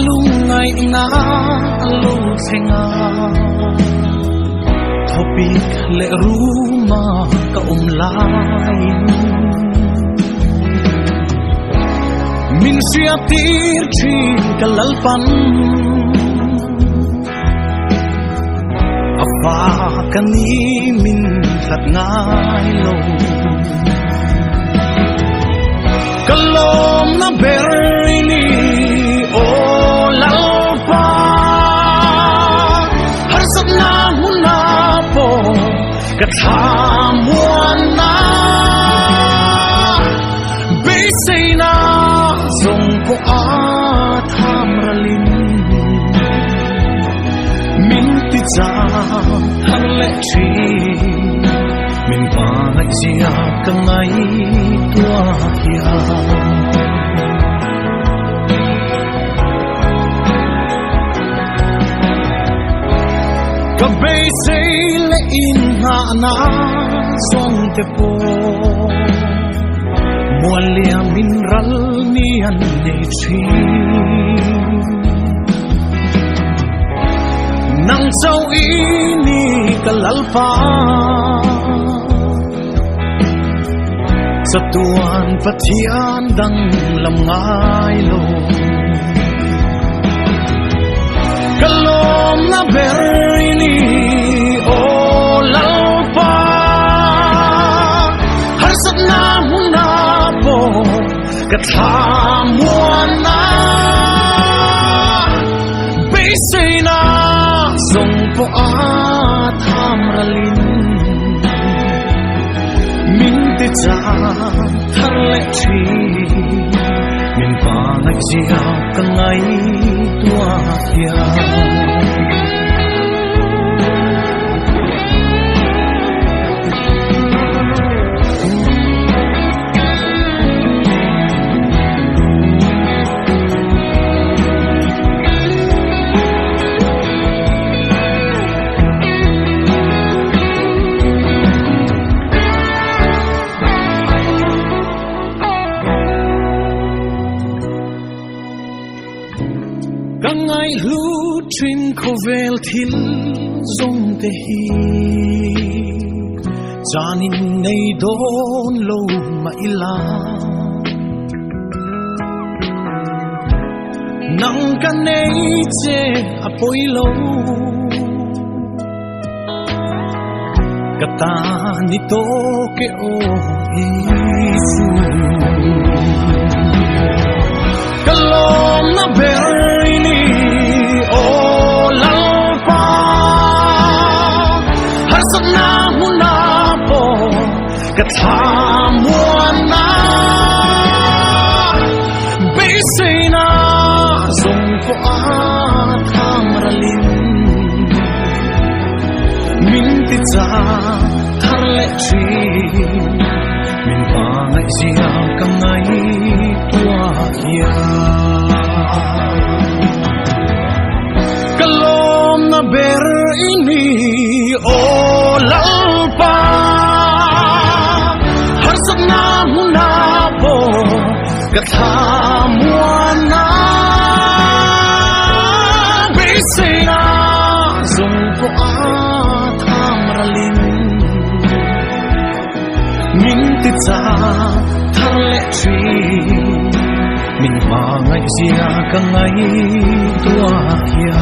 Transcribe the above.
lung ngày na lung senga topik le rumah kaum lain min siatir chi kalalpan apa kani min khat ngai lo kalom na berini o lalpa har sat na huna po kathamuan na beisina zong ko a tham ralin min ti cha thang le chi min pa ngai zia ka ngai tua hia ka bei sei le in ha na song te po mualia min ral ni an ne chi nang sau ini kalalpa satuan patian dang lam ngai lo kalom na berini o lalpa har sat na huna po kathamuan na beisina zong po a tham ralin min te cha thar le chi min pa ngai zia ka ngai tua hia ngai lu trin khovel thil zong te hi janin nei don lo ma ila nang kan nei che apoi lo kata ni to ke o isu kalom na berini o lalpa har sat na huna po kathamuan na beisina zong ko a tham ralin min ti cha thar le chi min pa ngai zia ka ngai tua hia kalom na ber ini o lalpa har sat na huna po kathamuan na beisina zong ko a tham ralin min ti cha thar le chi min pa ngai zia ka ngai tua hia